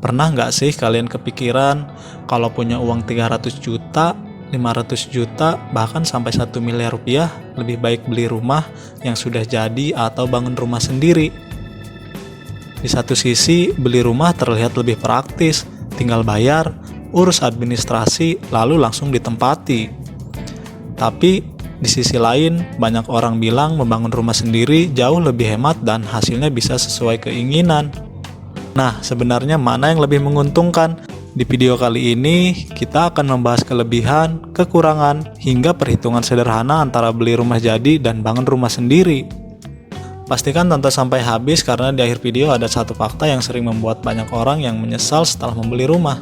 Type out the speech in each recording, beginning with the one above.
Pernah nggak sih kalian kepikiran kalau punya uang 300 juta, 500 juta, bahkan sampai 1 miliar rupiah, lebih baik beli rumah yang sudah jadi atau bangun rumah sendiri? Di satu sisi, beli rumah terlihat lebih praktis, tinggal bayar, urus administrasi, lalu langsung ditempati. Tapi di sisi lain, banyak orang bilang membangun rumah sendiri jauh lebih hemat dan hasilnya bisa sesuai keinginan. Nah, sebenarnya mana yang lebih menguntungkan? Di video kali ini, kita akan membahas kelebihan, kekurangan, hingga perhitungan sederhana antara beli rumah jadi dan bangun rumah sendiri. Pastikan tonton sampai habis karena di akhir video ada satu fakta yang sering membuat banyak orang yang menyesal setelah membeli rumah.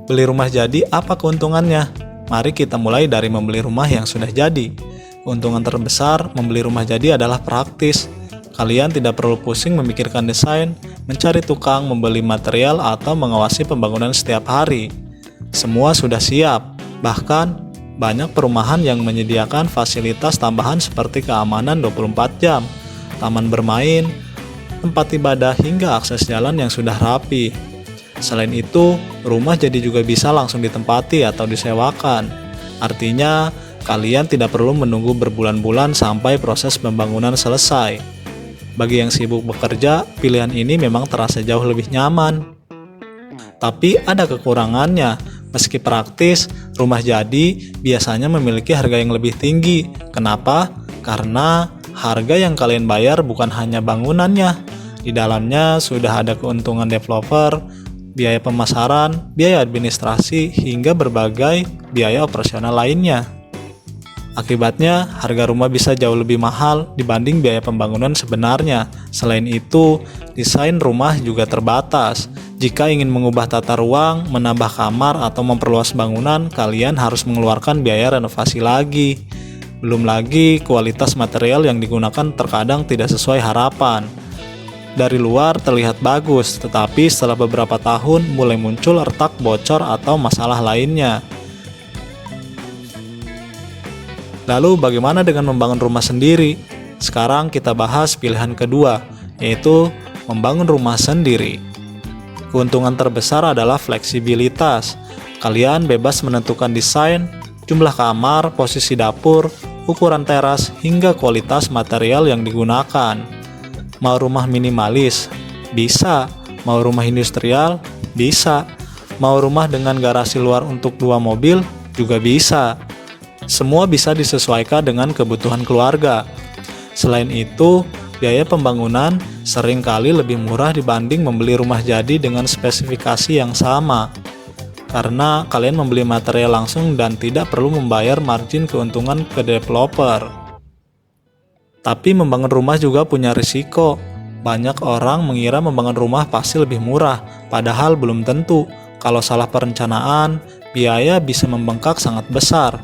Beli rumah jadi, apa keuntungannya? Mari kita mulai dari membeli rumah yang sudah jadi. Keuntungan terbesar membeli rumah jadi adalah praktis. Kalian tidak perlu pusing memikirkan desain, mencari tukang, membeli material, atau mengawasi pembangunan setiap hari. Semua sudah siap. Bahkan, banyak perumahan yang menyediakan fasilitas tambahan seperti keamanan 24 jam, taman bermain, tempat ibadah, hingga akses jalan yang sudah rapi. Selain itu, rumah jadi juga bisa langsung ditempati atau disewakan. Artinya, kalian tidak perlu menunggu berbulan-bulan sampai proses pembangunan selesai. Bagi yang sibuk bekerja, pilihan ini memang terasa jauh lebih nyaman. Tapi ada kekurangannya. Meski praktis, rumah jadi biasanya memiliki harga yang lebih tinggi. Kenapa? Karena harga yang kalian bayar bukan hanya bangunannya. Di dalamnya sudah ada keuntungan developer, biaya pemasaran, biaya administrasi, hingga berbagai biaya operasional lainnya. Akibatnya, harga rumah bisa jauh lebih mahal dibanding biaya pembangunan sebenarnya. Selain itu, desain rumah juga terbatas. Jika ingin mengubah tata ruang, menambah kamar, atau memperluas bangunan, kalian harus mengeluarkan biaya renovasi lagi. Belum lagi, kualitas material yang digunakan terkadang tidak sesuai harapan. Dari luar terlihat bagus, tetapi setelah beberapa tahun mulai muncul retak, bocor, atau masalah lainnya. Lalu bagaimana dengan membangun rumah sendiri? Sekarang kita bahas pilihan kedua, yaitu membangun rumah sendiri. Keuntungan terbesar adalah fleksibilitas. Kalian bebas menentukan desain, jumlah kamar, posisi dapur, ukuran teras, hingga kualitas material yang digunakan. Mau rumah minimalis? Bisa. Mau rumah industrial? Bisa. Mau rumah dengan garasi luar untuk 2 mobil? Juga bisa. Semua bisa disesuaikan dengan kebutuhan keluarga. Selain itu, biaya pembangunan seringkali lebih murah dibanding membeli rumah jadi dengan spesifikasi yang sama. Karena kalian membeli material langsung dan tidak perlu membayar margin keuntungan ke developer. Tapi membangun rumah juga punya risiko. Banyak orang mengira membangun rumah pasti lebih murah, padahal belum tentu. Kalau salah perencanaan, biaya bisa membengkak sangat besar.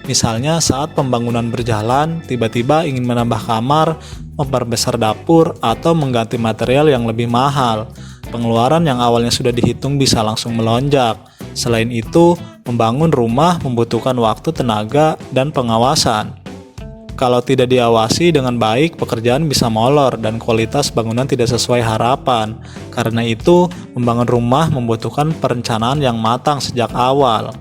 Misalnya saat pembangunan berjalan, tiba-tiba ingin menambah kamar, memperbesar dapur, atau mengganti material yang lebih mahal. Pengeluaran yang awalnya sudah dihitung bisa langsung melonjak. Selain itu, membangun rumah membutuhkan waktu, tenaga, dan pengawasan. Kalau tidak diawasi dengan baik, pekerjaan bisa molor dan kualitas bangunan tidak sesuai harapan. Karena itu, membangun rumah membutuhkan perencanaan yang matang sejak awal.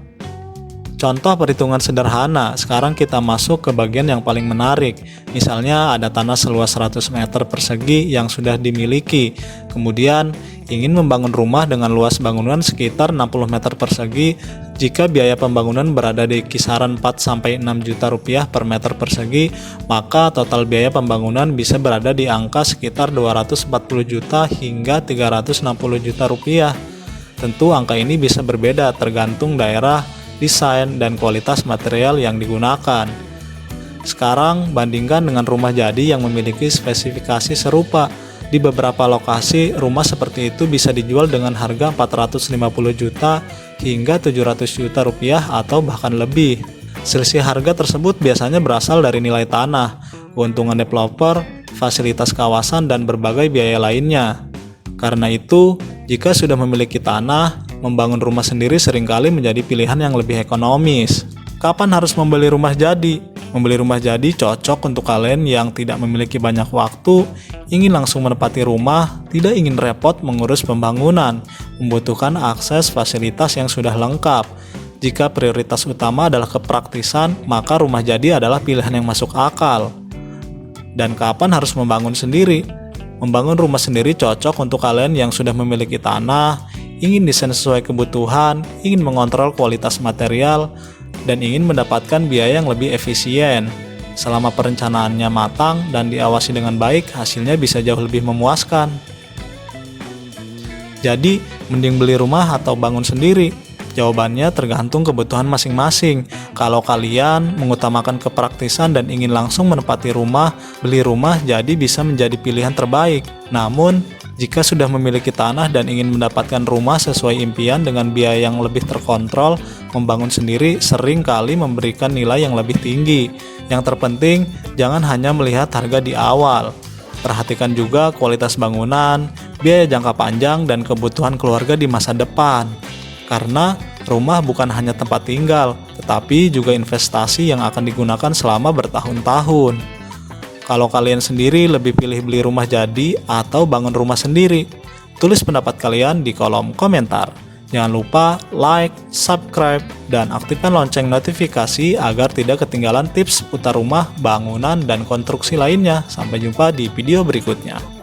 Contoh perhitungan sederhana, sekarang kita masuk ke bagian yang paling menarik. Misalnya ada tanah seluas 100 meter persegi yang sudah dimiliki. Kemudian ingin membangun rumah dengan luas bangunan sekitar 60 meter persegi. Jika biaya pembangunan berada di kisaran 4-6 juta rupiah per meter persegi, maka total biaya pembangunan bisa berada di angka sekitar 240 juta hingga 360 juta rupiah. Tentu angka ini bisa berbeda tergantung daerah, desain, dan kualitas material yang digunakan. Sekarang bandingkan dengan rumah jadi yang memiliki spesifikasi serupa. Di beberapa lokasi, rumah seperti itu bisa dijual dengan harga 450 juta hingga 700 juta rupiah atau bahkan lebih. Selisih harga tersebut biasanya berasal dari nilai tanah, keuntungan developer, fasilitas kawasan, dan berbagai biaya lainnya. Karena itu, jika sudah memiliki tanah, membangun rumah sendiri seringkali menjadi pilihan yang lebih ekonomis. Kapan harus membeli rumah jadi? Membeli rumah jadi cocok untuk kalian yang tidak memiliki banyak waktu, ingin langsung menempati rumah, tidak ingin repot mengurus pembangunan, membutuhkan akses fasilitas yang sudah lengkap. Jika prioritas utama adalah kepraktisan, maka rumah jadi adalah pilihan yang masuk akal. Dan kapan harus membangun sendiri? Membangun rumah sendiri cocok untuk kalian yang sudah memiliki tanah, ingin desain sesuai kebutuhan, ingin mengontrol kualitas material, dan ingin mendapatkan biaya yang lebih efisien. Selama perencanaannya matang dan diawasi dengan baik, hasilnya bisa jauh lebih memuaskan. Jadi, mending beli rumah atau bangun sendiri? Jawabannya tergantung kebutuhan masing-masing. Kalau kalian mengutamakan kepraktisan dan ingin langsung menempati rumah, beli rumah jadi bisa menjadi pilihan terbaik. Namun, jika sudah memiliki tanah dan ingin mendapatkan rumah sesuai impian dengan biaya yang lebih terkontrol, membangun sendiri sering kali memberikan nilai yang lebih tinggi. Yang terpenting, jangan hanya melihat harga di awal. Perhatikan juga kualitas bangunan, biaya jangka panjang, dan kebutuhan keluarga di masa depan. Karena rumah bukan hanya tempat tinggal, tetapi juga investasi yang akan digunakan selama bertahun-tahun. Kalau kalian sendiri lebih pilih beli rumah jadi atau bangun rumah sendiri? Tulis pendapat kalian di kolom komentar. Jangan lupa like, subscribe, dan aktifkan lonceng notifikasi agar tidak ketinggalan tips seputar rumah, bangunan, dan konstruksi lainnya. Sampai jumpa di video berikutnya.